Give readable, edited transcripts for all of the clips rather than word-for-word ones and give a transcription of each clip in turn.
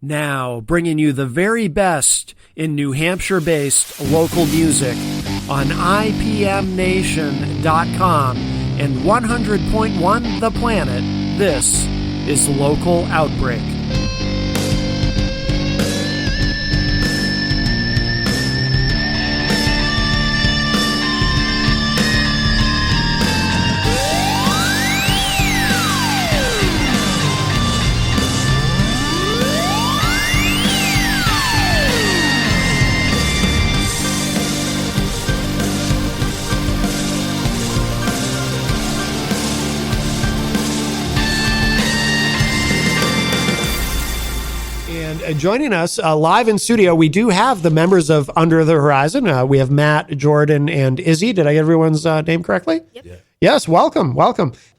Now, bringing you the very best in New Hampshire-based local music on IPMNation.com and 100.1 The Planet, this is Local Outbreak. Joining us live in studio, we do have the members of Under the Horizon. We have Matt, Jordan, and Izzy. Did I get everyone's name correctly? Yep. Yeah. Yes, welcome.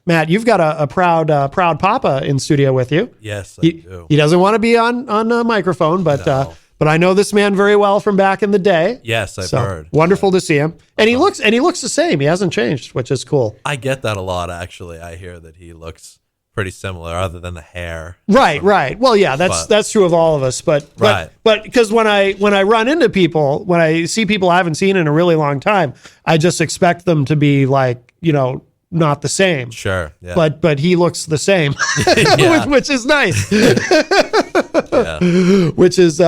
Matt, you've got a proud papa in studio with you. Yes, I do. He doesn't want to be on a microphone, but I know this man very well from back in the day. Yes, I've heard. Wonderful to see him. And he looks the same. He hasn't changed, which is cool. I get that a lot, actually. I hear that he looks pretty similar, other than the hair. Right. Well, yeah, that's true of all of us. But because when I run into people, when I see people I haven't seen in a really long time, I just expect them to be like, not the same. Sure. Yeah. But he looks the same, which is nice. which is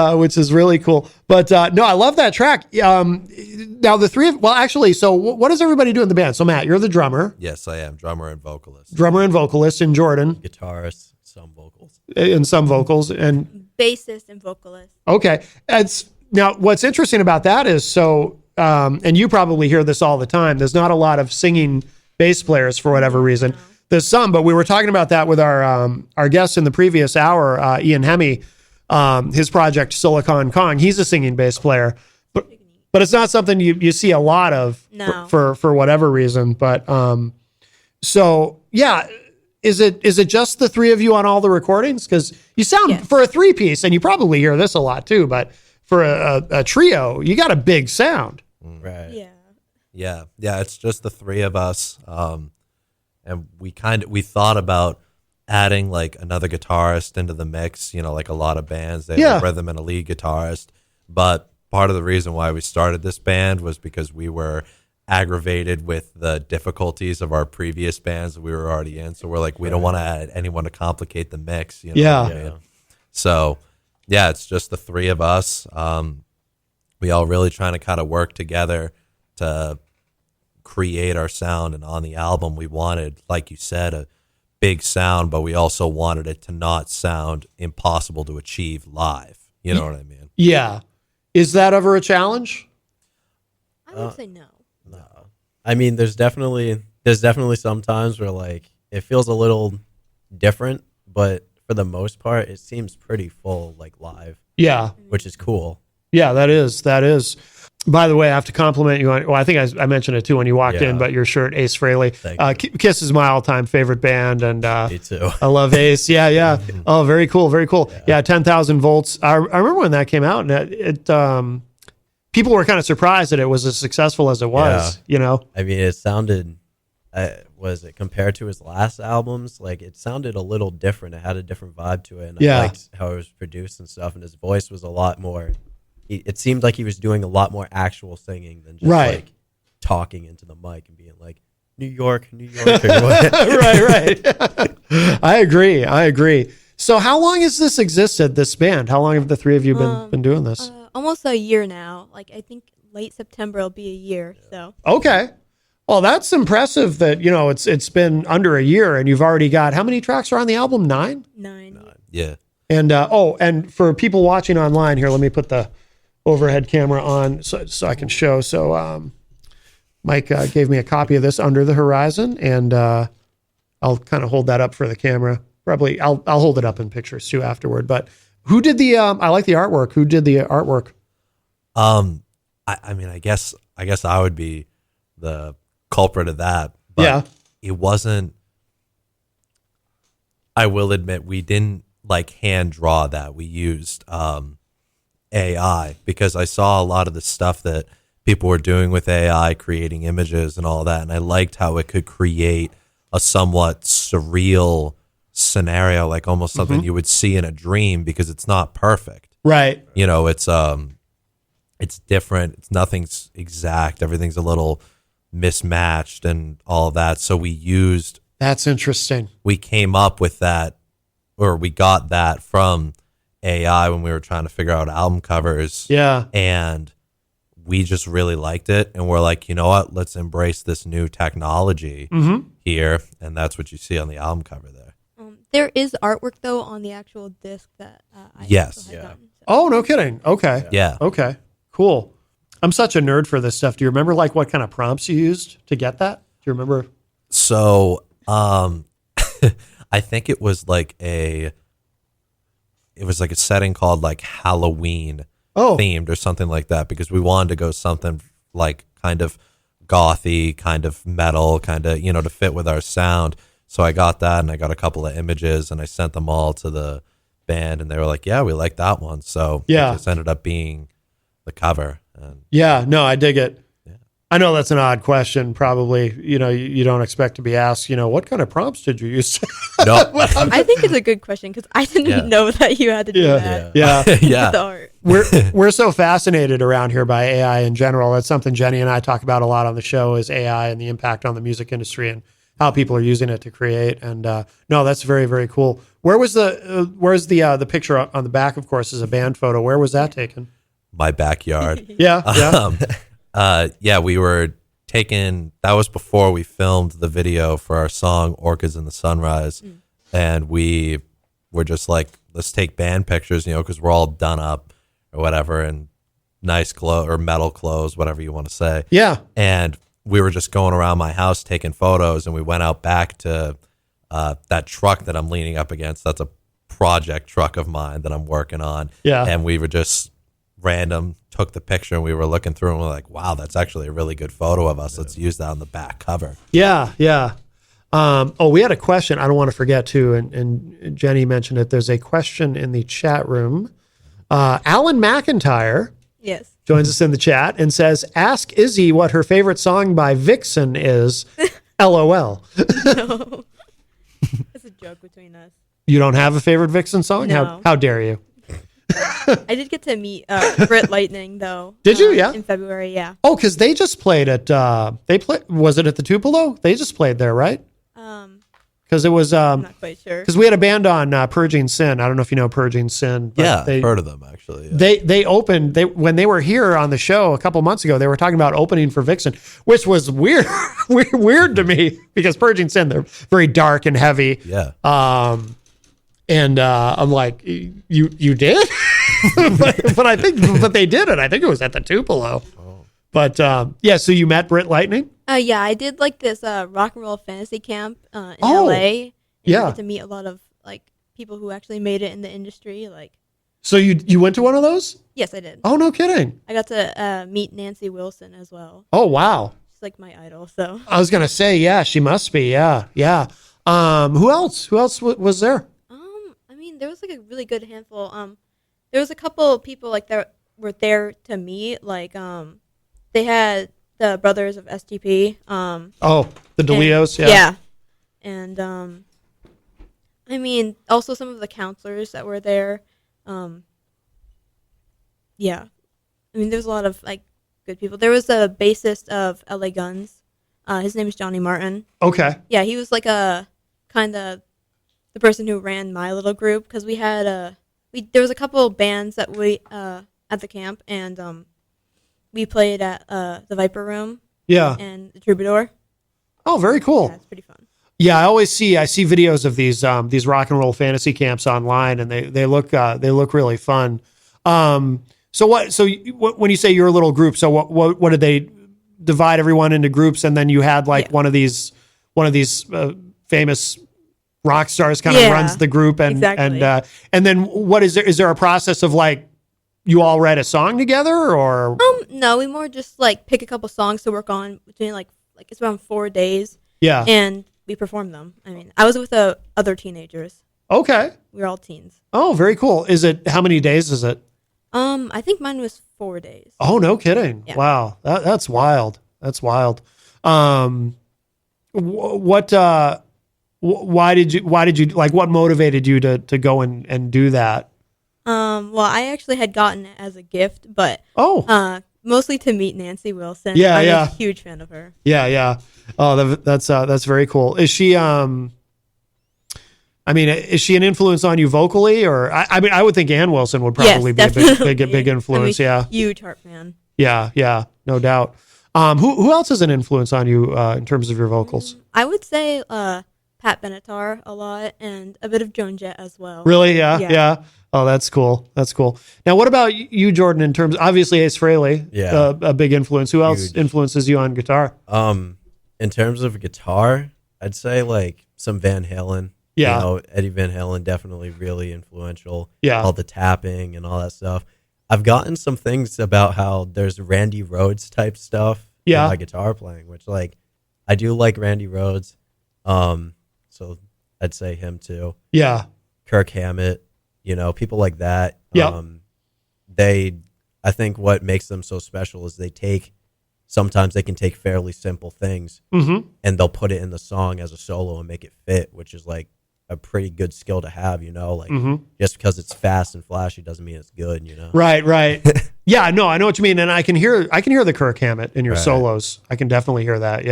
really cool. But no, I love that track. Now the three of, well, actually, so what does everybody do in the band? So Matt, you're the drummer. Yes, I am. Drummer and vocalist. And Jordan. Guitarist, some vocals. And bassist and vocalist. Okay. Now what's interesting about that is and you probably hear this all the time, there's not a lot of singing bass players for whatever reason. No. There's some, but we were talking about that with our guest in the previous hour, Ian Hemme, his project Silicon Kong. He's a singing bass player, but it's not something you see a lot of for whatever reason. But so yeah, is it just the three of you on all the recordings? Because you sound for a 3-piece, and you probably hear this a lot too. But for a trio, you got a big sound, right? Yeah. It's just the three of us. And we thought about adding like another guitarist into the mix, like a lot of bands, they have a rhythm and a lead guitarist. But part of the reason why we started this band was because we were aggravated with the difficulties of our previous bands that we were already in. So we're like, we don't want to add anyone to complicate the mix. So yeah, it's just the three of us. We all really trying to kind of work together to create our sound. And on the album, we wanted, like you said, a big sound, but we also wanted it to not sound impossible to achieve live. You know what I mean? Yeah. Is that ever a challenge? I would say no. No. I mean, there's definitely some times where like it feels a little different, but for the most part, it seems pretty full, like live. Yeah. Which is cool. Yeah, that is. By the way, I have to compliment you on, well, I think I mentioned it too when you walked in, but your shirt, Ace Frehley. Kiss is my all-time favorite band, and me too. I love Ace. Yeah. Oh, very cool. Yeah, 10,000 volts. I remember when that came out, and it people were kind of surprised that it was as successful as it was, I mean, it sounded, was it compared to his last albums? Like, it sounded a little different. It had a different vibe to it, and I liked how it was produced and stuff, and his voice was a lot more... It seemed like he was doing a lot more actual singing than just like talking into the mic and being like, New York. Right. I agree. So how long has this existed, this band? How long have the three of you been doing this? Almost a year now. Like, I think late September will be a year. So okay. Well, that's impressive that, it's been under a year and you've already got, how many tracks are on the album? 9? 9. Yeah. And, and for people watching online here, let me put the overhead camera on so I can show. So Mike gave me a copy of this, Under the Horizon, and I'll kind of hold that up for the camera. Probably I'll hold it up in pictures too afterward. But who did the I like the artwork. Who did the artwork? I mean, I guess I would be the culprit of that. But it wasn't. I will admit we didn't like hand draw that. We used AI, because I saw a lot of the stuff that people were doing with AI, creating images and all that, and I liked how it could create a somewhat surreal scenario, like almost something you would see in a dream, because it's not perfect. Right. You know, it's different. It's nothing's exact. Everything's a little mismatched and all of that. So that's interesting. We came up with that, or we got that from AI when we were trying to figure out album covers. Yeah. And we just really liked it. And we're like, you know what? Let's embrace this new technology here. And that's what you see on the album cover there. There is artwork, though, on the actual disc that I Yes. also had done. So. Oh, no kidding. Okay. Yeah. Okay. Cool. I'm such a nerd for this stuff. Do you remember like what kind of prompts you used to get that? Do you remember? So, I think it was like a setting called like Halloween themed or something like that, because we wanted to go something like kind of gothy, kind of metal, kind of, to fit with our sound. So I got that, and I got a couple of images, and I sent them all to the band, and they were like, yeah, we like that one. So it just ended up being the cover. And yeah, no, I dig it. Yeah. I know that's an odd question. Probably, you don't expect to be asked, what kind of prompts did you use? No. I think it's a good question, because I didn't know that you had to do that. Yeah. Yeah. With the art. We're so fascinated around here by AI in general. That's something Jenny and I talk about a lot on the show, is AI and the impact on the music industry and how people are using it to create. And no, that's very, very cool. Where's the picture on the back? Of course, is a band photo. Where was that taken? My backyard. Yeah. We were taking, that was before we filmed the video for our song Orchids in the Sunrise. And we were just like, let's take band pictures, because we're all done up or whatever, and nice clothes or metal clothes, whatever you want to say. Yeah. And we were just going around my house taking photos, and we went out back to that truck that I'm leaning up against. That's a project truck of mine that I'm working on. Yeah. And we were just took the picture, and we were looking through, and we're like, wow, that's actually a really good photo of us. Let's use that on the back cover. Yeah. Yeah. We had a question I don't want to forget too, and Jenny mentioned it. There's a question in the chat room. Alan McIntyre Yes. joins us in the chat and says, ask Izzy what her favorite song by Vixen is. LOL. No. It's a joke between us. You don't have a favorite Vixen song? No. How dare you? I did get to meet Brit Lightning, though. Did you? Yeah. In February, yeah. Oh, because they just played at, was it at the Tupelo? They just played there, right? Because it was, I'm not quite sure. because we had a band on Purging Sin. I don't know if you know Purging Sin. But Yeah, I've heard of them, actually. Yeah. They opened, when they were here on the show a couple months ago, they were talking about opening for Vixen, which was weird, weird to me, because Purging Sin, they're very dark and heavy. Yeah. And I'm like, you did? but they did it. I think it was at the Tupelo. Oh. But yeah, so you met Brit Lightning? Yeah, I did like this rock and roll fantasy camp in Oh, LA. And yeah. I get to meet a lot of like people who actually made it in the industry. Like, So you went to one of those? yes, I did. Oh, no kidding. I got to meet Nancy Wilson as well. Oh, wow. She's like my idol. So I was gonna say, yeah, she must be. Yeah, yeah. Who else? Who else was there? I mean, there was like a really good handful. There was a couple people like that were there to meet. Like, they had the brothers of STP. Oh, the DeLeos. Yeah. Yeah. And I mean, also some of the counselors that were there. Yeah. I mean, there's a lot of like good people. There was a bassist of LA Guns. His name is Johnny Martin. Okay. Yeah, he was like a kind of the person who ran my little group, because we had there was a couple of bands that we at the camp, and we played at the Viper Room. Yeah. And the Troubadour. Oh, very cool. Yeah, it's pretty fun. Yeah, I see videos of these rock and roll fantasy camps online, and they look really fun. So when you say your little group, so what did they divide everyone into groups, and then you had like one of these famous rock stars kind of runs the group, and exactly. And then what is there a process of like you all write a song together, or no, we more just like pick a couple songs to work on between like it's around 4 days. Yeah. And we perform them. I mean, I was with other teenagers. Okay. We were all teens. Oh, very cool. How many days is it? I think mine was 4 days. Oh, no kidding. Yeah. Wow. That's wild. That's wild. What why did you like, what motivated you to go and do that? Well, I actually had gotten it as a gift, but mostly to meet Nancy Wilson. Yeah, I'm yeah. a huge fan of her. Yeah. Oh, that's very cool. Is she I mean, is she an influence on you vocally, or I mean, I would think Ann Wilson would probably be a big influence. I'm a Yeah, huge Heart fan. yeah, no doubt. Who else is an influence on you in terms of your vocals? I would say Pat Benatar a lot, and a bit of Joan Jett as well. Really? Yeah. Oh, that's cool. Now, what about you, Jordan? In terms, obviously Ace Frehley, a big influence. Who else influences you on guitar? In terms of guitar, I'd say like some Van Halen. Yeah. You know, Eddie Van Halen, definitely really influential. Yeah. All the tapping and all that stuff. I've gotten some things about how there's Randy Rhoads type stuff in my guitar playing, which like I do like Randy Rhoads. So I'd say him too. Yeah. Kirk Hammett, you know, people like that. Yeah. I think what makes them so special is sometimes they can take fairly simple things and they'll put it in the song as a solo and make it fit, which is like a pretty good skill to have, you know, like just because it's fast and flashy doesn't mean it's good, you know? Right. Yeah, no, I know what you mean. And I can hear the Kirk Hammett in your solos. I can definitely hear that.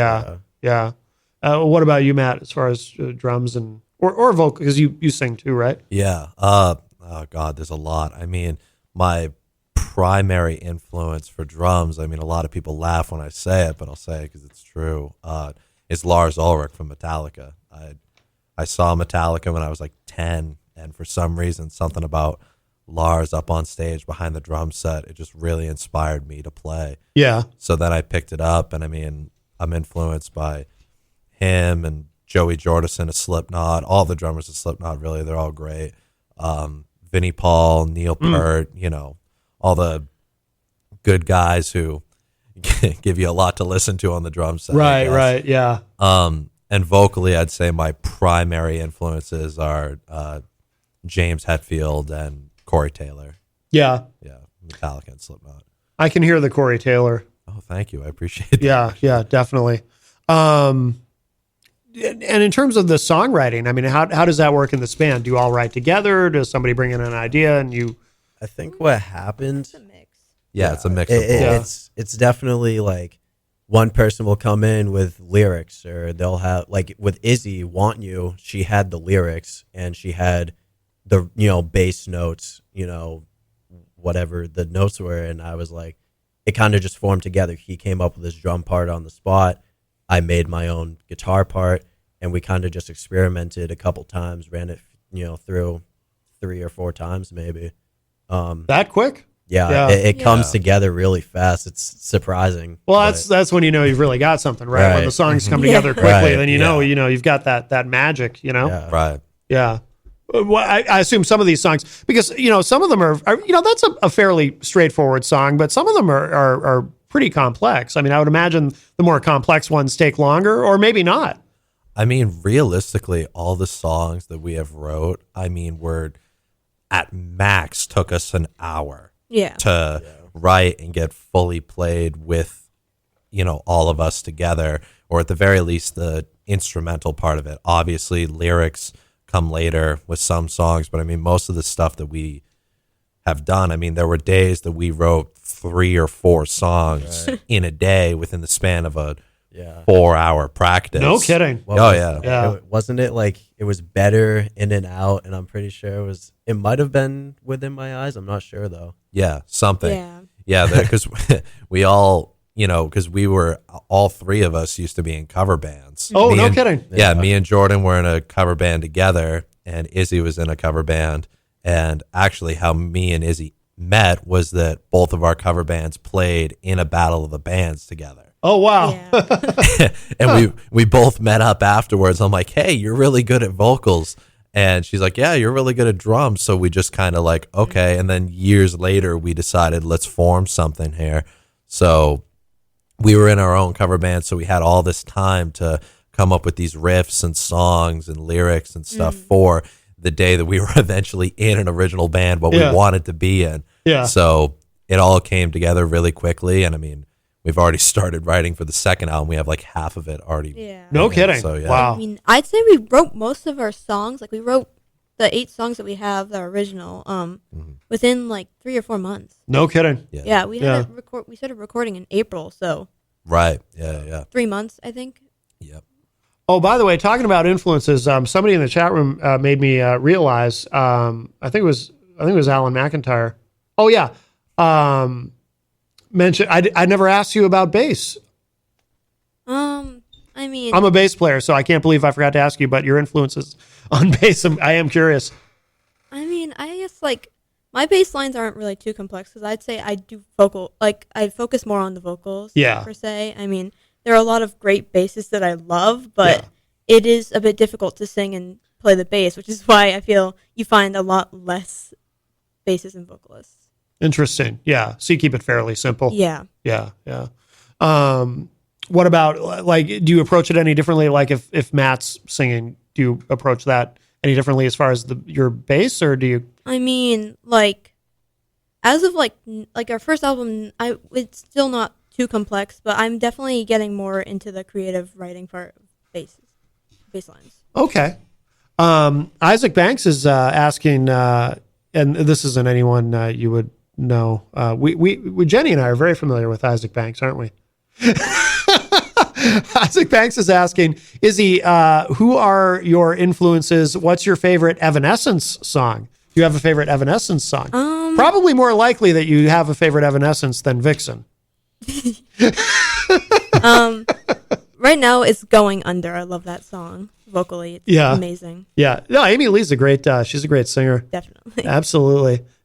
Yeah. What about you, Matt, as far as drums and, or vocal, because you sing too, right? Yeah. Oh God, there's a lot. I mean, my primary influence for drums, I mean, a lot of people laugh when I say it, but I'll say it because it's true, is Lars Ulrich from Metallica. I saw Metallica when I was like 10, and for some reason, something about Lars up on stage behind the drum set, it just really inspired me to play. Yeah. So then I picked it up, and I mean, I'm influenced by him and Joey Jordison of Slipknot, all the drummers of Slipknot, really, they're all great. Vinnie Paul, Neil Peart, you know, all the good guys who give you a lot to listen to on the drum set. Right, yeah. And vocally, I'd say my primary influences are James Hetfield and Corey Taylor. Yeah. Yeah, Metallica and Slipknot. I can hear the Corey Taylor. Oh, thank you. I appreciate that. Yeah, definitely. And in terms of the songwriting, I mean, how does that work in this band? Do you all write together? Does somebody bring in an idea and you? I think what happened. It's a mix. Yeah, it's a mix of both. It's definitely like one person will come in with lyrics, or they'll have like with Izzy Want You, she had the lyrics and she had the, you know, bass notes, you know, whatever the notes were, and I was like, it kind of just formed together. He came up with his drum part on the spot. I made my own guitar part, and we kind of just experimented a couple times, ran it, you know, through 3 or 4 times maybe. That quick? Yeah, it comes together really fast. It's surprising. Well, that's when you know you've really got something, right? When the songs come together quickly, then you know you've got that magic, you know? Yeah. Right. Yeah. Well, I assume some of these songs, because, you know, some of them are you know, that's a fairly straightforward song, but some of them are pretty complex. I mean, I would imagine the more complex ones take longer, or maybe not. I mean, realistically, all the songs that we have wrote, I mean, were at max took us an hour to write and get fully played with, you know, all of us together, or at the very least the instrumental part of it. Obviously, lyrics come later with some songs, but I mean, most of the stuff that we have done, I mean, there were days that we wrote 3 or 4 songs in a day within the span of a 4-hour practice. No kidding. Wasn't it like it was better in and out? And I'm pretty sure it might have been Within My Eyes. I'm not sure though. Yeah, something. Yeah, because we all, you know, because we were, all 3 of us used to be in cover bands. Oh, no kidding. Yeah, me and Jordan were in a cover band together, and Izzy was in a cover band. And actually, how me and Izzy met was that both of our cover bands played in a battle of the bands together. Oh, wow. Yeah. And we both met up afterwards. I'm like, hey, you're really good at vocals. And she's like, yeah, you're really good at drums. So we just kind of like, okay. And then years later, we decided, let's form something here. So we were in our own cover band. So we had all this time to come up with these riffs and songs and lyrics and stuff for the day that we were eventually in an original band, what we wanted to be in. Yeah. So it all came together really quickly. And I mean, we've already started writing for the second album. We have like half of it already. Yeah. No written, kidding. So, yeah. Wow. I mean, I'd say we wrote most of our songs. Like we wrote the 8 songs that we have that are original within like 3 or 4 months. No kidding. Yeah, we had we started recording in April, so Right. Yeah. 3 months, I think. Yep. Oh, by the way, talking about influences, somebody in the chat room made me realize. I think it was Alan McIntyre. Oh yeah, mentioned. I never asked you about bass. I mean, I'm a bass player, so I can't believe I forgot to ask you about your influences on bass. I am curious. I mean, I guess like my bass lines aren't really too complex because I'd say I do I focus more on the vocals. Yeah. Per se, I mean, there are a lot of great bassists that I love, but it is a bit difficult to sing and play the bass, which is why I feel you find a lot less bassists and vocalists. Interesting. Yeah. So you keep it fairly simple. Yeah. Yeah. What about like? Do you approach it any differently? Like if Matt's singing, do you approach that any differently as far as your bass, or do you? I mean, like, as of like our first album, it's still not too complex, but I'm definitely getting more into the creative writing part of bass lines. Okay. Isaac Banks is asking, and this isn't anyone you would know. We Jenny and I are very familiar with Isaac Banks, aren't we? Isaac Banks is asking, Izzy, who are your influences? What's your favorite Evanescence song? Do you have a favorite Evanescence song? Probably more likely that you have a favorite Evanescence than Vixen. Right now it's Going Under. I love that song vocally. It's amazing. Yeah. No, Amy Lee's she's a great singer. Definitely.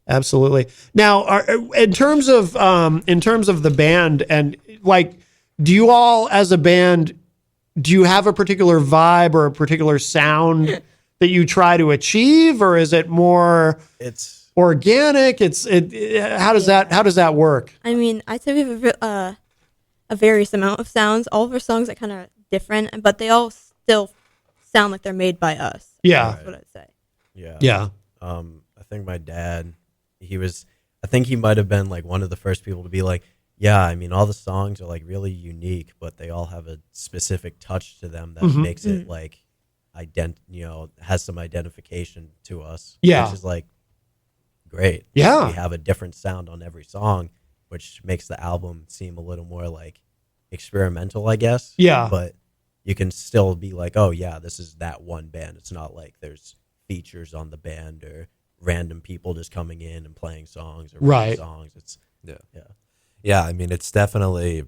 Absolutely. Now, in terms of the band, and like, do you all as a band, do you have a particular vibe or a particular sound that you try to achieve, or is it more organic? How does that work? I mean, I'd say we have a various amount of sounds. All of our songs are kind of different, but they all still sound like they're made by us. Yeah. That's what I'd say. Yeah. I think my dad, I think he might have been like one of the first people to be like, yeah, I mean, all the songs are like really unique, but they all have a specific touch to them that makes it like, has some identification to us. Yeah. Which is like great. Yeah. We have a different sound on every song, which makes the album seem a little more like experimental, I guess. Yeah. But you can still be like, oh yeah, this is that one band. It's not like there's features on the band or random people just coming in and playing songs or writing songs. It's Yeah, I mean, it's definitely.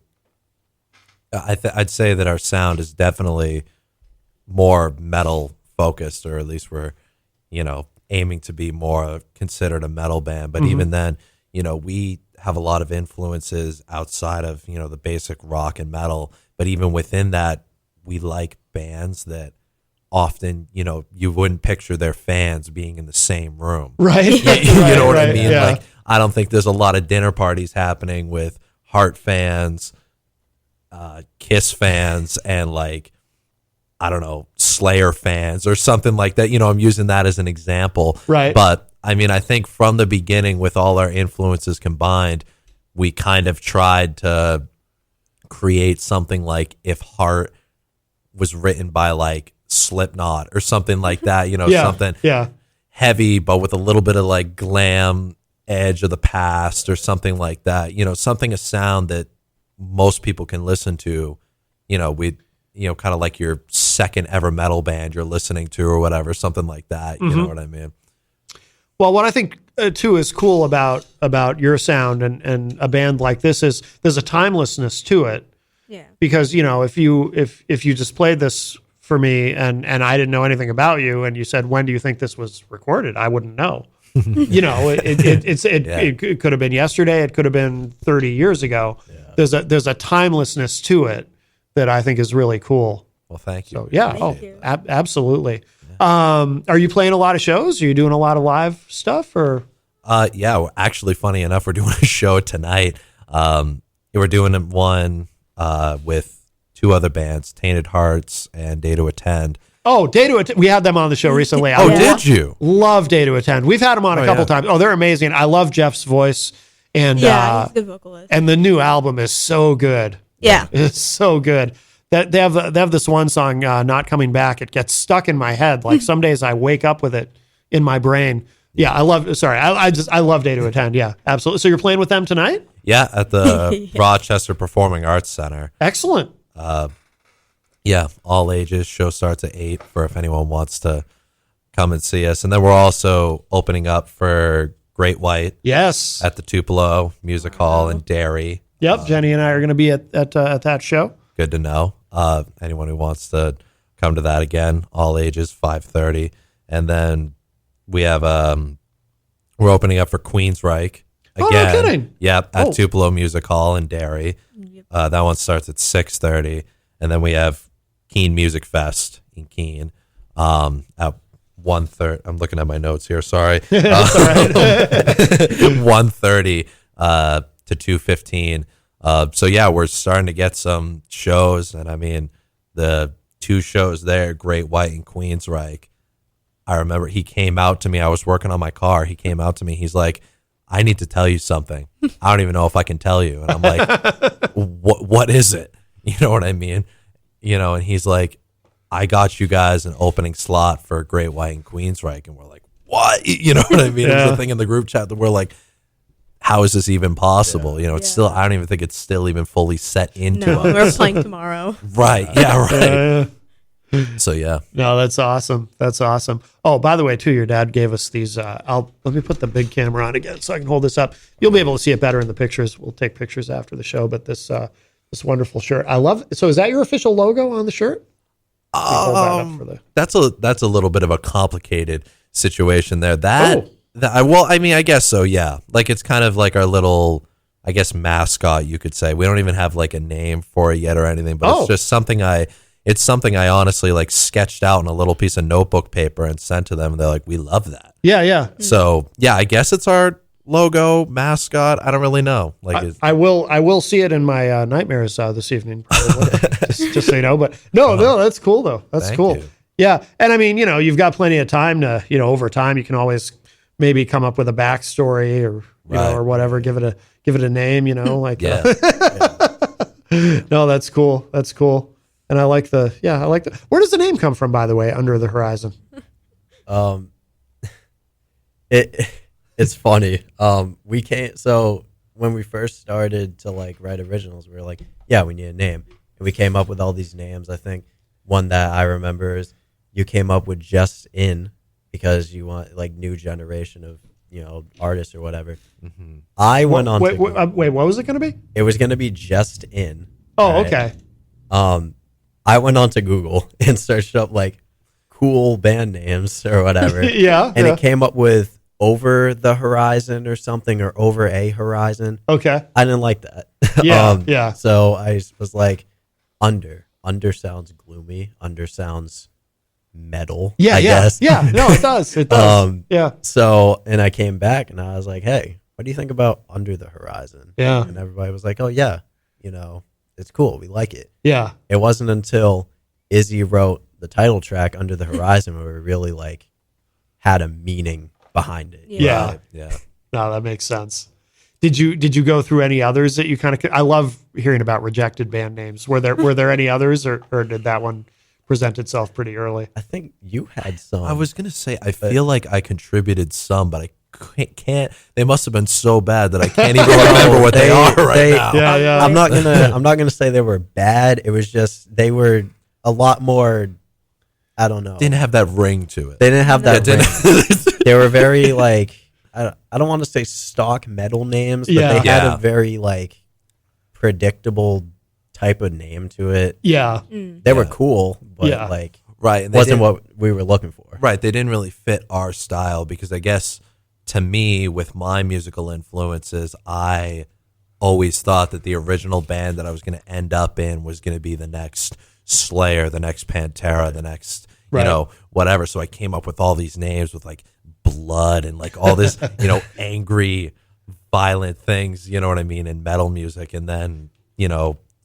I'd say that our sound is definitely more metal focused, or at least we're, aiming to be more considered a metal band. But even then, we have a lot of influences outside of the basic rock and metal. But even within that, we like bands that often you wouldn't picture their fans being in the same room. Right. You know what I mean? Yeah. Like, I don't think there's a lot of dinner parties happening with Heart fans, Kiss fans, and like, I don't know, Slayer fans or something like that. I'm using that as an example. Right. But I mean, I think from the beginning, with all our influences combined, we kind of tried to create something like if Heart was written by like Slipknot or something like that, something heavy, but with a little bit of like glam edge of the past or something like that, a sound that most people can listen to, kind of like your second ever metal band you're listening to or whatever, something like that. You know what I mean? Well, what I think too is cool about your sound and a band like this is there's a timelessness to it. Yeah. Because if you just played this for me and I didn't know anything about you and you said, when do you think this was recorded? I wouldn't know. It could have been yesterday. It could have been 30 years ago. Yeah. There's a timelessness to it that I think is really cool. Well, thank you. So, yeah. Thank you. Absolutely. Yeah. Are you playing a lot of shows? Are you doing a lot of live stuff or? Yeah, actually, funny enough, we're doing a show tonight. We're doing one with 2 other bands, Tainted Hearts and Day to Attend. Oh, Day to Attend. We had them on the show recently. Did you? Love Day to Attend. We've had them on a couple times. Oh, they're amazing. I love Jeff's voice. And Yeah, he's a good vocalist. and the new album is so good. Yeah. It's so good. That they have this one song, Not Coming Back. It gets stuck in my head. Like some days I wake up with it in my brain. Yeah, I love Day to Attend. Yeah, absolutely. So you're playing with them tonight? Yeah, at the Rochester Performing Arts Center. Excellent. Yeah, all ages. Show starts at 8 for if anyone wants to come and see us. And then we're also opening up for Great White. Yes. At the Tupelo Music Hall in Derry. Yep, Jenny and I are going to be at that show. Good to know. Anyone who wants to come to that again, all ages, 5:30. And then we have we're opening up for Queensryche again. Oh, no kidding. Yep, at Tupelo Music Hall in Derry. Yep. That one starts at 6:30. And then we have Keene Music Fest in Keene at 1:30. I'm looking at my notes here. Sorry. 1:30 to 2:15. So yeah, we're starting to get some shows, and I mean the two shows there, Great White and Queensryche. I remember he came out to me. I was working on my car. He came out to me. He's like, "I need to tell you something. I don't even know if I can tell you." And I'm like, "What is it?" You know what I mean? And he's like, "I got you guys an opening slot for Great White and Queensryche," and we're like, "What?" You know what I mean? There's a thing in the group chat that we're like, how is this even possible? It's still, I don't even think it's still even fully set into us. We're playing tomorrow. Right. Yeah, right. So, yeah. No, that's awesome. That's awesome. Oh, by the way, too, your dad gave us these. Let me put the big camera on again so I can hold this up. You'll be able to see it better in the pictures. We'll take pictures after the show, but this wonderful shirt. I love it. So is that your official logo on the shirt? That's a little bit of a complicated situation there. I guess so. Yeah. Like it's kind of like our little, I guess, mascot, you could say. We don't even have like a name for it yet or anything, but it's just something I honestly like sketched out in a little piece of notebook paper and sent to them. And they're like, "We love that." Yeah. Yeah. So yeah, I guess it's our logo mascot. I don't really know. Like I will see it in my nightmares this evening, probably. just so you know, but no, that's cool though. That's cool. You. Yeah. And I mean, you've got plenty of time to, over time you can always maybe come up with a backstory or or whatever, give it a name, like yeah. No, that's cool. That's cool. And I like the where does the name come from, by the way, Under the Horizon? It's funny. So when we first started to like write originals, we were like, yeah, we need a name. And we came up with all these names. I think one that I remember is you came up with Just In because you want like new generation of, artists or whatever. Mm-hmm. I went on wait, what was it going to be? It was going to be Just In. Oh, right? Okay. I went on to Google and searched up like cool band names or whatever. Yeah. And it came up with Over the Horizon or something, or Over a Horizon. Okay. I didn't like that. Yeah. Yeah. So I was like, Under sounds gloomy. Under sounds metal. Yeah. I guess. Yeah. No, it does. It does. Yeah. So, and I came back and I was like, hey, what do you think about Under the Horizon? Yeah. And everybody was like, oh yeah, it's cool. We like it. Yeah. It wasn't until Izzy wrote the title track Under the Horizon where we really like had a meaning behind it. Yeah. Yeah. No, that makes sense. Did you go through any others that you kind of? I love hearing about rejected band names. Were there any others, or did that one present itself pretty early? I think you had some. I was gonna say I feel like I contributed some, but I can't. They must have been so bad that I can't even remember what they are right now. Yeah, yeah. I'm not gonna say they were bad. It was just they were a lot more. I don't know. Didn't have that ring to it. They didn't have that ring. They were very like I don't want to say stock metal names, but they had a very like predictable type of name to it. Yeah. They were cool, but like right, and wasn't what we were looking for. Right, they didn't really fit our style because I guess to me, with my musical influences, I always thought that the original band that I was going to end up in was going to be the next Slayer, the next Pantera, the next, whatever. So I came up with all these names with like blood and like all this, angry, violent things, you know what I mean, in metal music. And then,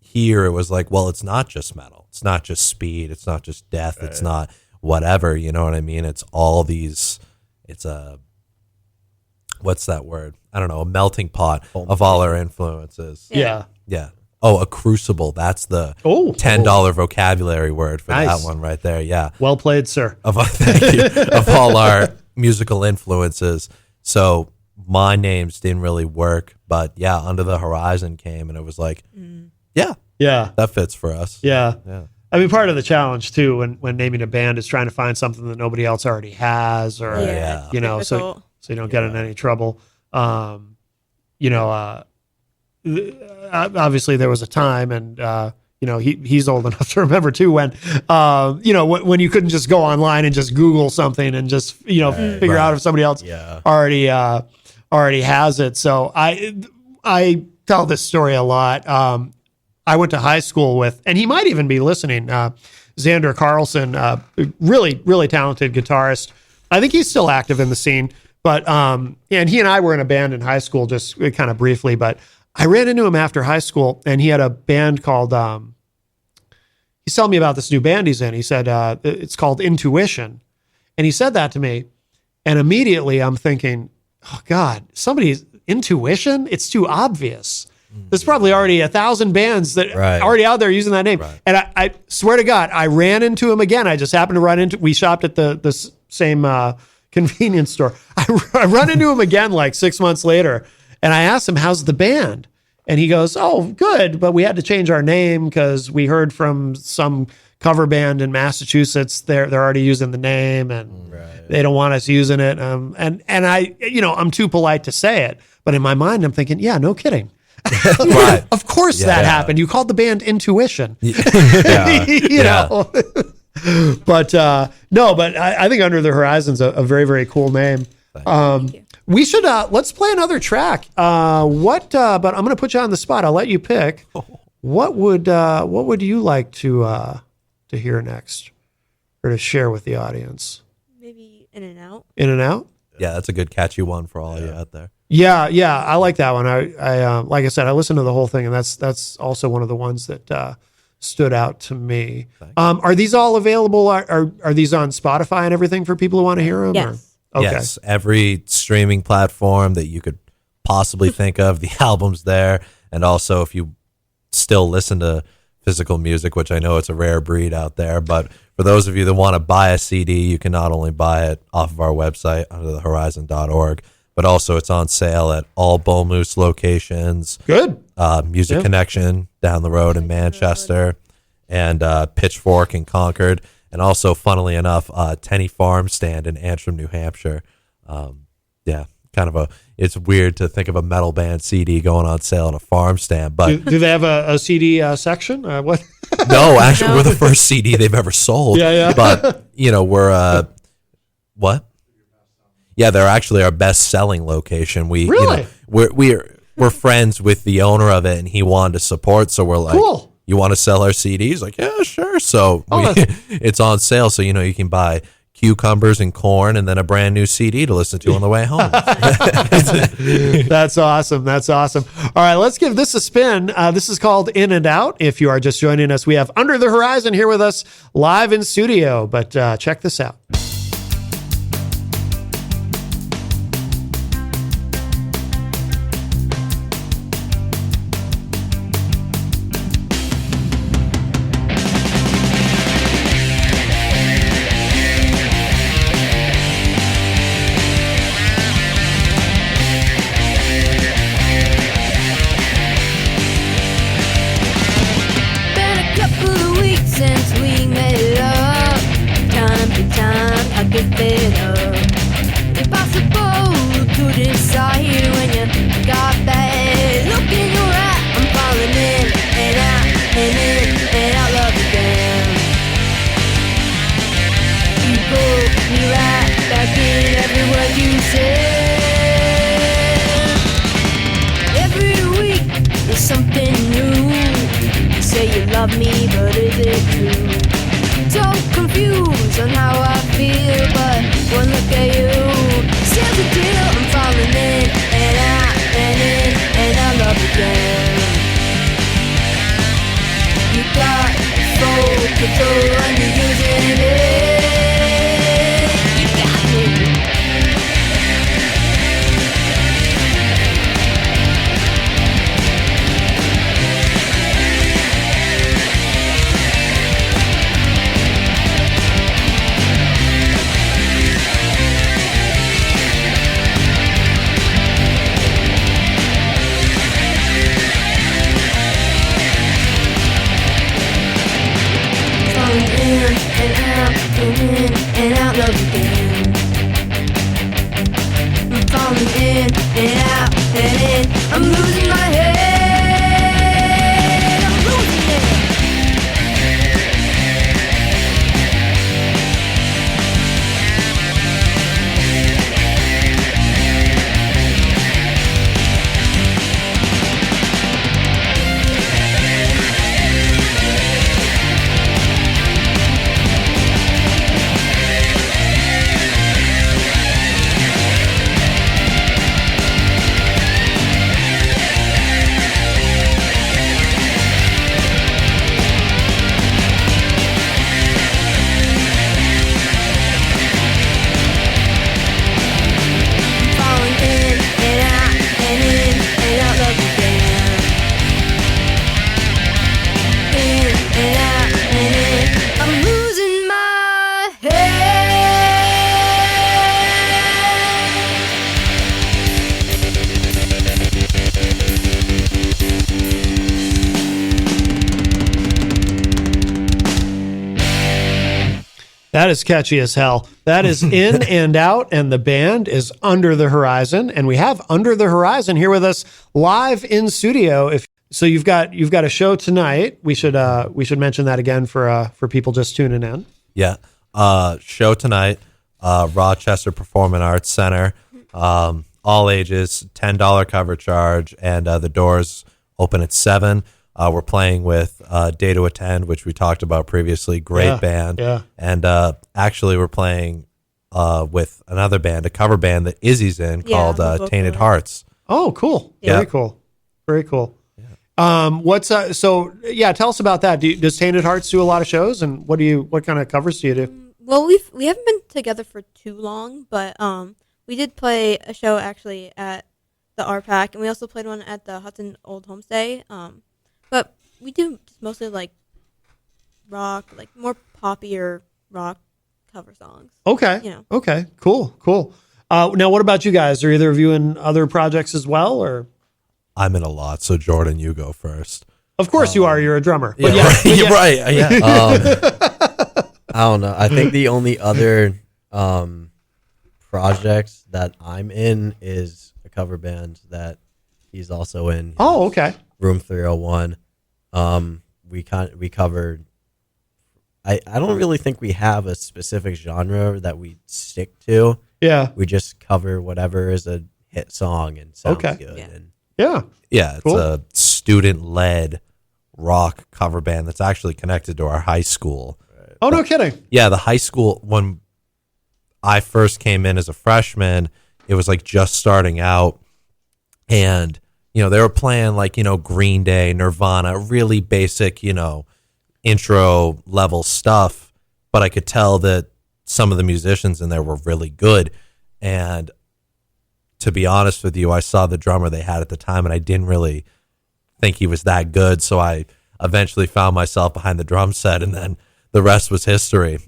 here it was like, well, it's not just metal. It's not just speed. It's not just death. Right. It's not whatever, you know what I mean? It's all these, what's that word? I don't know, a melting pot of all our influences. Yeah. Yeah. Oh, a crucible. That's the $10 vocabulary word for Nice. that one right there. Yeah. Well played, sir. Thank you. Of all our musical influences. So my names didn't really work, but yeah, Under the Horizon came and it was like, yeah, that fits for us. Yeah. Yeah. I mean, part of the challenge too, when naming a band, is trying to find something that nobody else already has, or Yeah. you know, Difficult. so you don't get in any trouble. You know, obviously there was a time, and you know, he's old enough to remember too, when you know, when you couldn't just go online and just Google something and just, you know, figure out if somebody else already has it. So I tell this story a lot. I went to high school with, and he might even be listening, Xander Carlson, really, really talented guitarist. I think he's still active in the scene, but, and he and I were in a band in high school, just kind of briefly, but I ran into him after high school, and he had a band called, he's telling me about this new band he's in. He said, it's called Intuition. And he said that to me, and immediately I'm thinking, oh God, somebody's Intuition? It's too obvious. There's probably already 1,000 bands that are already out there using that name. Right. And I swear to God, I ran into him again. I just happened to run into, we shopped at the same convenience store. I run into him again like 6 months later, and I asked him, how's the band? And he goes, oh, good, but we had to change our name because we heard from some cover band in Massachusetts, they're already using the name, and they don't want us using it. And I, you know, I'm too polite to say it, but in my mind, I'm thinking, yeah, no kidding. Right. Of course that happened. You called the band Intuition. You know. But no, but I think Under the Horizon's a very, very cool name. Thank you. We should let's play another track. But I'm gonna put you on the spot. I'll let you pick. What would you like to hear next, or to share with the audience? Maybe In and Out. In and Out? Yeah, that's a good catchy one for all you out there. Yeah, I like that one. I like I said, I listened to the whole thing, and that's also one of the ones that stood out to me. Are these all available? Are these on Spotify and everything for people who want to hear them? Yes. Or? Okay. Yes, every streaming platform that you could possibly think of, the album's there. And also, if you still listen to physical music, which I know it's a rare breed out there, but for those of you that want to buy a CD, you can not only buy it off of our website, underthehorizon.org, but also it's on sale at all Bull Moose locations. Good. Music Connection down the road in Manchester, and Pitchfork in Concord, and also, funnily enough, Tenney Farm Stand in Antrim, New Hampshire. Kind of it's weird to think of a metal band CD going on sale at a farm stand, but do they have a CD section? What? No, actually, we're the first CD they've ever sold. Yeah. But you know, we're what? Yeah, they're actually our best-selling location. Really? You know, we're friends with the owner of it, and he wanted to support. So we're like, cool. You want to sell our CDs? Like, yeah, sure. So it's on sale. So, you know, you can buy cucumbers and corn and then a brand new CD to listen to on the way home. That's awesome. That's awesome. All right, let's give this a spin. This is called In and Out. If you are just joining us, we have Under the Horizon here with us live in studio. But check this out. Me, but is it true? So confused on how I feel, but one look at you seals the deal. I'm falling in and out and in and I love again. You got full control and you're using it. You got me. I'm losing my head. I'm losing it. Falling in and out and in and out of the band. In and out and in. I'm losing my head. That is catchy as hell. That is In and Out, and the band is Under the Horizon, and we have Under the Horizon here with us live in studio. If so, you've got a show tonight. We should mention that again for people just tuning in. Yeah. Show tonight, Rochester Performing Arts Center. All ages, $10 cover charge, and the doors open at 7. We're playing with Day to Attend, which we talked about previously. Great band. Yeah. And actually, we're playing with another band, a cover band that Izzy's in called the vocal. Tainted Hearts. Oh, cool. Yeah. Very cool. Very cool. What's so? Yeah, tell us about that. Does Tainted Hearts do a lot of shows, and what kind of covers do you do? Well, we haven't been together for too long, but we did play a show actually at the RPAC, and we also played one at the Hudson Old Homestay. But we do just mostly like rock, like more poppier rock cover songs. Okay. You know. Okay. Cool. Now, what about you guys? Are either of you in other projects as well, or? I'm in a lot, so Jordan, you go first. Of course you are. You're a drummer. Yeah, But You're right. Yeah. I don't know. I think the only other projects that I'm in is a cover band that he's also in. Oh, okay. Room 301. We covered. I don't really think we have a specific genre that we stick to. Yeah. We just cover whatever is a hit song and sounds Okay. good. Yeah. And Yeah. Yeah, it's Cool. a student-led rock cover band that's actually connected to our high school. Oh, no kidding. Yeah, the high school, when I first came in as a freshman, it was like just starting out. And, they were playing like, Green Day, Nirvana, really basic, intro level stuff. But I could tell that some of the musicians in there were really good. And to be honest with you, I saw the drummer they had at the time, and I didn't really think he was that good. So I eventually found myself behind the drum set, and then the rest was history.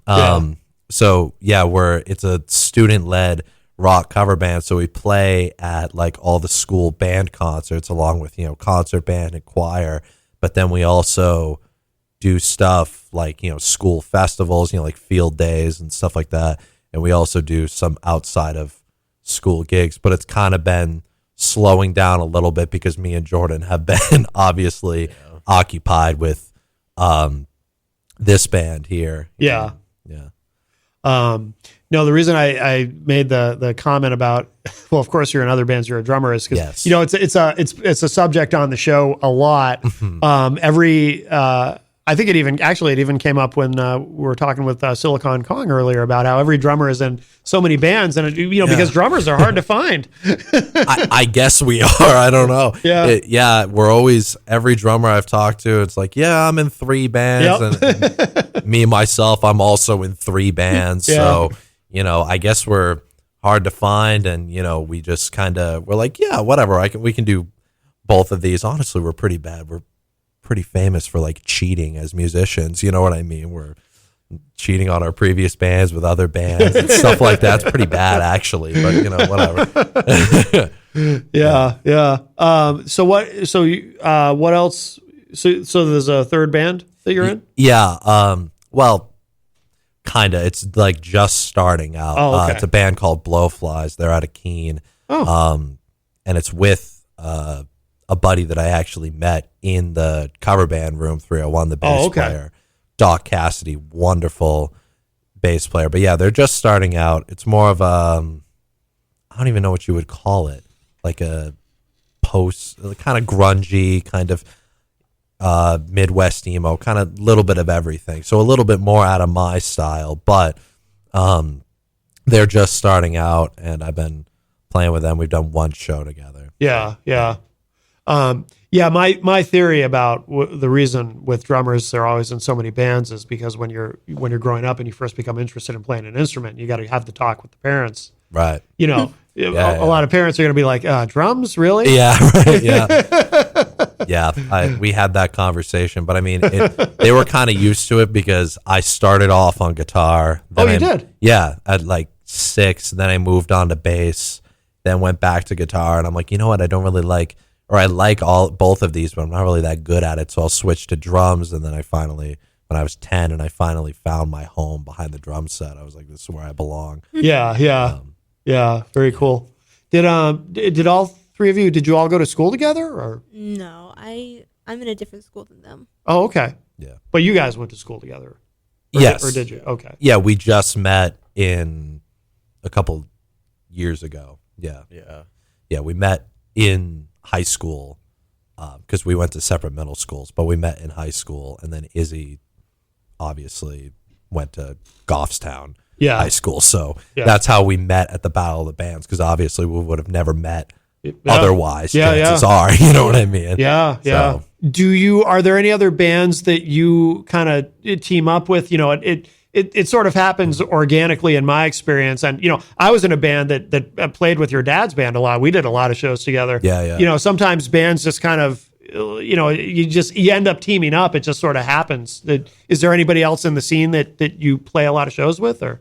So yeah, it's a student-led rock cover band. So we play at like all the school band concerts, along with concert band and choir. But then we also do stuff like school festivals, like field days and stuff like that. And we also do some outside of school gigs. But it's kind of been slowing down a little bit because me and Jordan have been obviously occupied with this band here. Yeah. Yeah. No, the reason I made the comment about, well, of course you're in other bands, you're a drummer, is because it's a subject on the show a lot. I think it even came up when we were talking with Silicon Kong earlier about how every drummer is in so many bands, and because drummers are hard to find. I guess we are. I don't know. Yeah. We're always, every drummer I've talked to, it's like, yeah, I'm in 3 bands. Yep. And me, myself, I'm also in 3 bands. Yeah. So, I guess we're hard to find. And, we just we're like, yeah, whatever. We can do both of these. Honestly, we're pretty bad. We're pretty famous for like cheating as musicians. You know what I mean? We're cheating on our previous bands with other bands and stuff like that. It's pretty bad, actually, but whatever. Yeah. So what else? So there's a third band that you're in? Yeah. Well, kind of. It's like just starting out. Oh, okay. It's a band called Blowflies. They're out of Keene. Oh. And it's with a buddy that I actually met in the cover band room 301, the bass Oh, okay. player, Doc Cassidy, wonderful bass player. But yeah, they're just starting out. It's more of a, I don't even know what you would call it, like a post, kind of grungy, kind of Midwest emo, kind of little bit of everything. So a little bit more out of my style, but they're just starting out, and I've been playing with them. We've done one show together. Yeah, yeah. My theory about the reason with drummers they're always in so many bands is because when you're growing up and you first become interested in playing an instrument, you got to have the talk with the parents. Right. You know, a lot of parents are going to be like, drums, really? Yeah, right. Yeah. We had that conversation, but I mean, they were kind of used to it because I started off on guitar. Oh, you did? Yeah, at like 6, then I moved on to bass, then went back to guitar, and I'm like, you know what, I don't really like, or I like both of these, but I'm not really that good at it, so I'll switch to drums. And then I finally, when I was 10, and I finally found my home behind the drum set, I was like, this is where I belong. Yeah. Very cool. Did all three of you, did you all go to school together, or? No, I'm in a different school than them. Oh, okay. Yeah. But you guys went to school together. Yes. Or did you? Okay. Yeah, we just met in a couple years ago. Yeah. Yeah, we met in high school because we went to separate middle schools, but we met in high school, and then Izzy obviously went to Goffstown High School. So that's how we met at the Battle of the Bands, because obviously we would have never met otherwise. Chances are, you know what I mean? Yeah. So, Are there any other bands that you kind of team up with? You know, it sort of happens organically in my experience. And, you know, I was in a band that played with your dad's band a lot. We did a lot of shows together. Yeah. You know, sometimes bands just kind of, you know, you end up teaming up. It just sort of happens. Is there anybody else in the scene that you play a lot of shows with, or?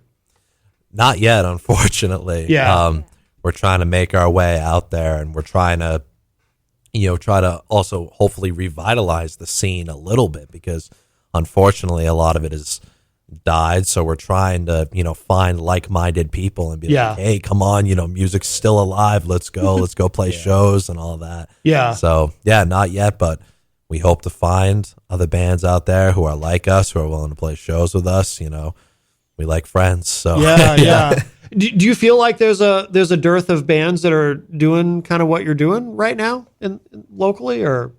Not yet, unfortunately. Yeah. We're trying to make our way out there, and we're trying to, try to also hopefully revitalize the scene a little bit, because unfortunately a lot of it has died. So we're trying to, find like-minded people and be like, hey, come on, music's still alive. Let's go play shows and all that. Yeah. So not yet, but we hope to find other bands out there who are like us, who are willing to play shows with us. We like friends. So yeah. Do you feel like there's a dearth of bands that are doing kind of what you're doing right now in locally, or?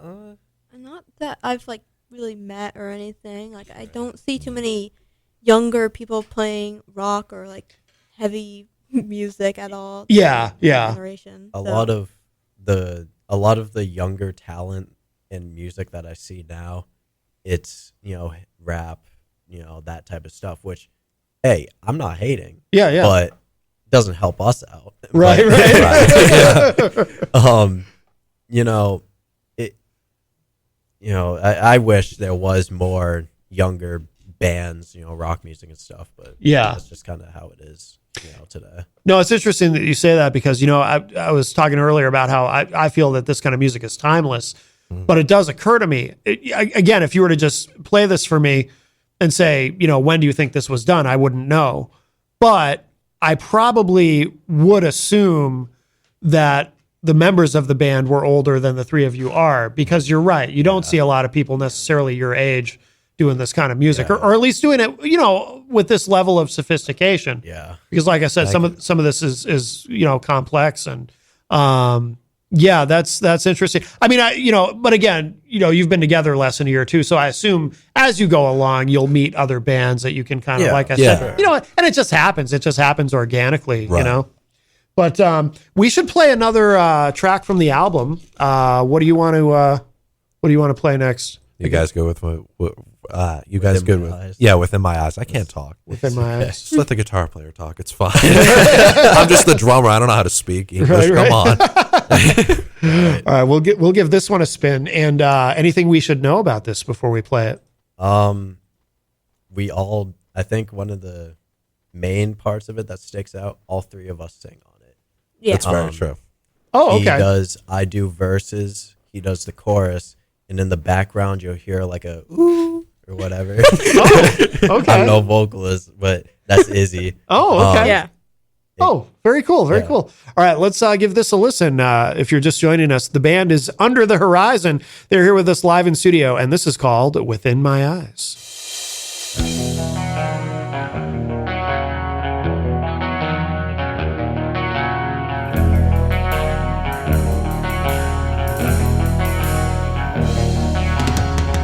Not that I've really met or anything. I don't see too many younger people playing rock or heavy music at all. Yeah. Generation. A lot of the younger talent in music that I see now, it's rap, that type of stuff, which, hey, I'm not hating. Yeah. But doesn't help us out. Right. I wish there was more younger bands, rock music and stuff, but that's just kind of how it is, today. No, it's interesting that you say that, because, I was talking earlier about how I feel that this kind of music is timeless, but it does occur to me, again, if you were to just play this for me and say, when do you think this was done? I wouldn't know. But I probably would assume that the members of the band were older than the three of you are, because you're right. You don't see a lot of people necessarily your age doing this kind of music, or at least doing it, with this level of sophistication. Yeah. Because like I said, some of this is complex, and that's interesting. I mean, but again, you've been together less than a year too, so I assume as you go along, you'll meet other bands that you can kind of, like I said, and it just happens. It just happens organically, Right. But we should play another track from the album. What do you want to play next? You guys go with you guys good with Eyes. Within My Eyes. I can't talk. Within My Eyes. Just let the guitar player talk. It's fine. I'm just the drummer. I don't know how to speak English. Right. Come on. All right, we'll give this one a spin. And anything we should know about this before we play it? I think one of the main parts of it that sticks out, all three of us sing on it. Yeah. That's very true. Oh, okay. I do verses, he does the chorus, and in the background you'll hear a ooh or whatever. Oh, okay. I'm no vocalist, but that's Izzy. Oh, okay. Yeah. Oh, very cool. Very cool. All right, let's give this a listen. If you're just joining us, the band is Under the Horizon. They're here with us live in studio, and this is called Within My Eyes.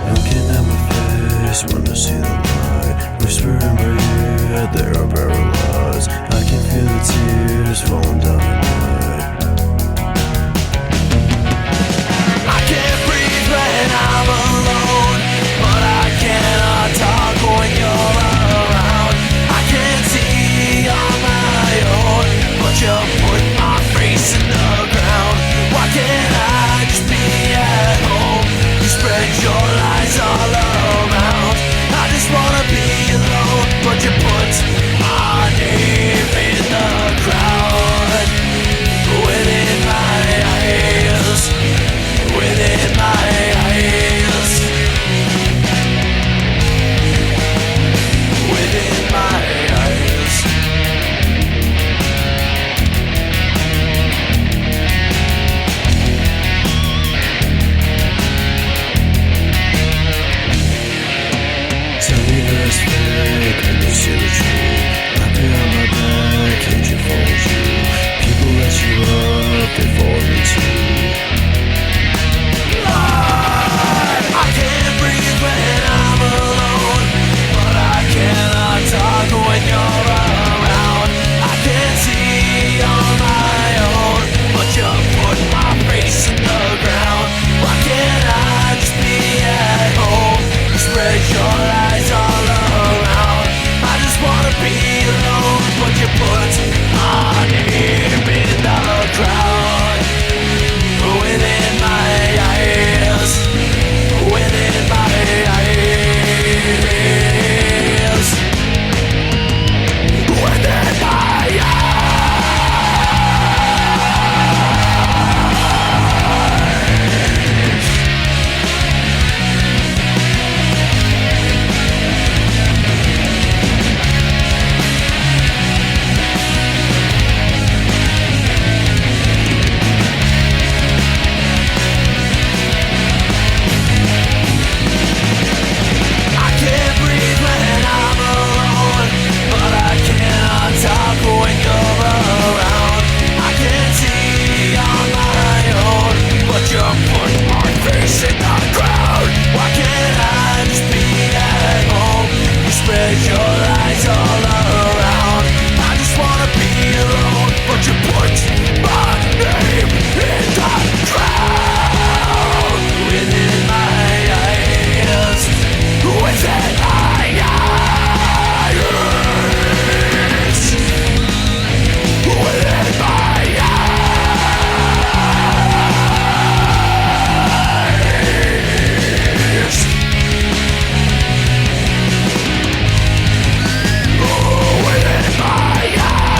Looking at my face when I see the light, whisper in my ear, they are paralyzed. I can feel the tears falling down the night. I can't breathe when I'm alone, but I cannot talk when you're around. I can't see on my own, but you put my face in the ground. Why can't I just be at home? You spread your lies all around. I just wanna be alone, but you put my name in the crowd. Within my eyes, within my eyes, within my eyes. Tell me that it's fake, I can see the truth. Wrap it on my back, cage it follows you. People let you up, they follow me too. I can't breathe when I'm alone, but I cannot talk when you're around. I can't see on my own, but you put my face in the ground. Why can't I just be at home? You spread your lies all around. I just wanna be alone, but you put my name in the crowd. Within my eyes, within my eyes, within my I can't breathe when I'm alone, but I cannot talk when you're around. I can't see on my own, but you put my face in the crowd. Why can't I just be at home? You spread your lies all around. I just wanna be alone, but you put my name in the crowd. Within my eyes, within my eyes, within my eyes, within my eyes.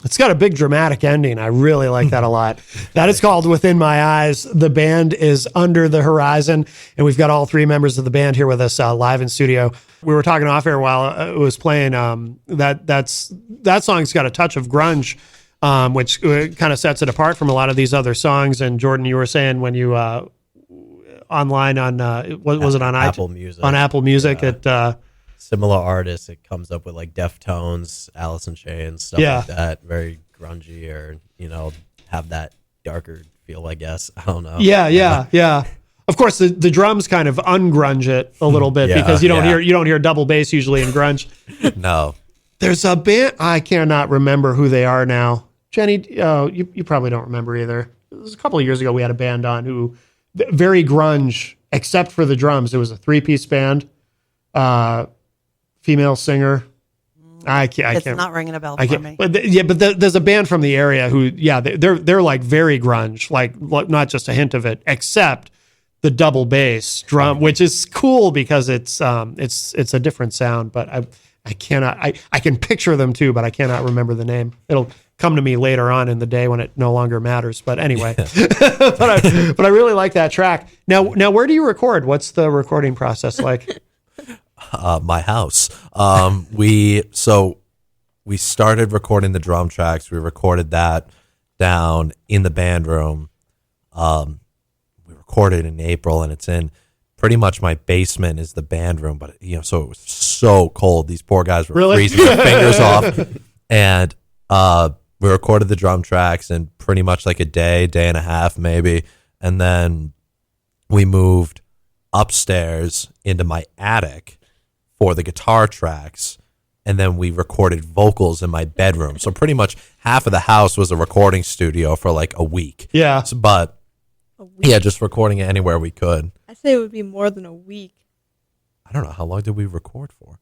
It's got a big dramatic ending. I really like that a lot. That is called Within My Eyes. The band is Under the Horizon, and we've got all three members of the band here with us live in studio. We were talking off air while it was playing. That song's got a touch of grunge, which kind of sets it apart from a lot of these other songs. And Jordan, you were saying when you online on was it on Apple iTunes? Music. On Apple Music, Similar artists, it comes up with like Deftones, Alice in Chains, stuff Yeah. like that. Very grungy, or have that darker feel. I guess I don't know. Yeah. Of course, the drums kind of ungrunge it a little bit Yeah, because you don't yeah. hear double bass usually in grunge. No. There's a band, I cannot remember who they are now. Jenny, you probably don't remember either. It was a couple of years ago we had a band on who very grunge except for the drums. It was a 3-piece band. Female singer. I can't. It's not ringing a bell for me. But there's a band from the area who, they're like very grunge, like not just a hint of it, except the double bass drum, which is cool because it's a different sound. But I I cannot. I can picture them too, but I cannot remember the name. It'll come to me later on in the day when it no longer matters. But anyway, but I really like that track. Now, where do you record? What's the recording process like? My house. We started recording the drum tracks. We recorded that down in the band room. We recorded in April, and it's in pretty much my basement is the band room. But so it was so cold. These poor guys were freezing their fingers off, and we recorded the drum tracks in pretty much like a day and a half maybe, and then we moved upstairs into my attic for the guitar tracks, and then we recorded vocals in my bedroom. So pretty much half of the house was a recording studio for like a week. Yeah. But just recording it anywhere we could. I say it would be more than a week. I don't know. How long did we record for?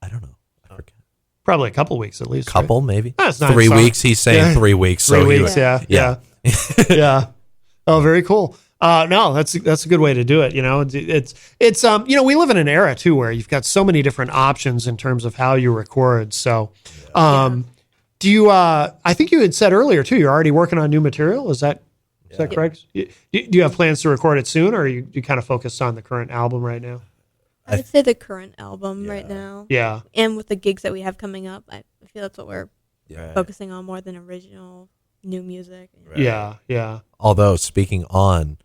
I don't know. I forget. Probably a couple weeks at least. Couple, maybe. That's 9 3 songs. weeks. He's saying 3 weeks. 3 so weeks. Yeah. Yeah. Oh, very cool. No, that's a good way to do it. It's we live in an era too where you've got so many different options in terms of how you record. So, do you? I think you had said earlier too. You're already working on new material. Is that correct? Do you have plans to record it soon, or are you kind of focused on the current album right now? I would say the current album right now. Yeah. And with the gigs that we have coming up, I feel that's what we're Right. focusing on more than original new music. Right. Yeah. Although speaking on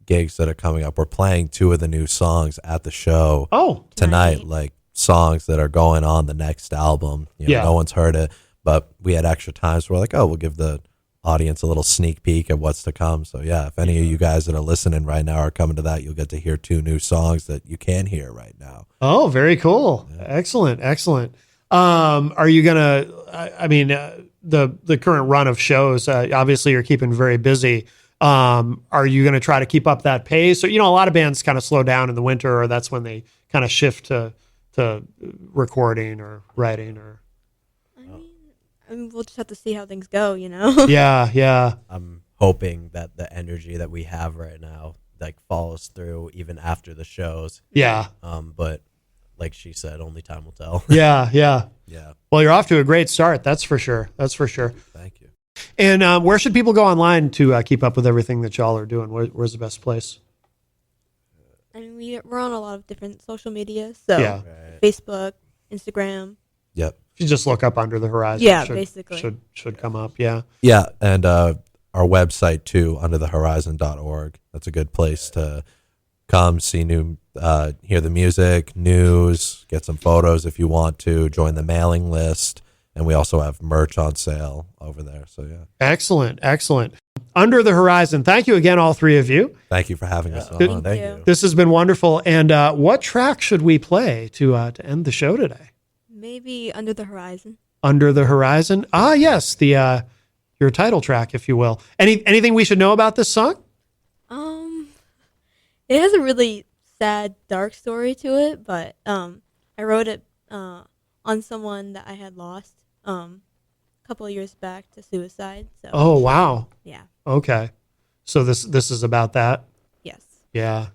gigs that are coming up, we're playing 2 of the new songs at the show Oh, tonight, like songs that are going on the next album. No one's heard it, but we had extra times where we're like, we'll give the audience a little sneak peek at what's to come. So if any of you guys that are listening right now are coming to that, you'll get to hear 2 new songs that you can hear right now. Oh, very cool. Yeah. Excellent. Are you gonna? The current run of shows. Obviously, you're keeping very busy. Are you going to try to keep up that pace? Or a lot of bands kind of slow down in the winter, or that's when they kind of shift to recording or writing. Or I mean, we'll just have to see how things go. Yeah. I'm hoping that the energy that we have right now follows through even after the shows. Yeah. But like she said, only time will tell. Yeah. Yeah. Well, you're off to a great start. That's for sure. Thank you. And where should people go online to keep up with everything that y'all are doing? Where's the best place? I mean, we're on a lot of different social media. So Right. Facebook, Instagram. Yep. If you just look up Under the Horizon, Yeah, basically. should come up. Yeah. Yeah, and our website too, underthehorizon.org. That's a good place to come see new, hear the music, news, get some photos if you want to, join the mailing list, and we also have merch on sale over there. So Excellent. Under the Horizon. Thank you again, all 3 of you. thank you for having us on. Thank you. This has been wonderful. And what track should we play to end the show today? Maybe Under the Horizon. Under the Horizon. Ah, yes, the your title track, if you will. Anything we should know about this song? It has a really sad, dark story to it, but I wrote it on someone that I had lost a couple of years back to suicide. So. Oh, wow. Yeah. Okay. So this is about that. Yes. Yeah.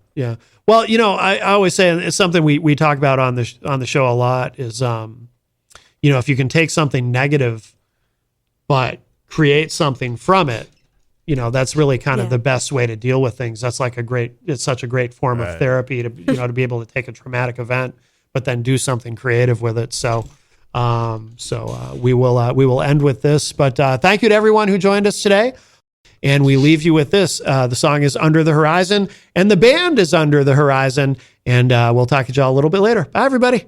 Well, I always say it's something we talk about on the show a lot is, if you can take something negative, but create something from it, that's really kind of the best way to deal with things. That's it's such a great form of therapy to be able to take a traumatic event, but then do something creative with it. So we will end with this, but thank you to everyone who joined us today. And we leave you with this. The song is Under the Horizon, and the band is Under the Horizon. And we'll talk to y'all a little bit later. Bye, everybody.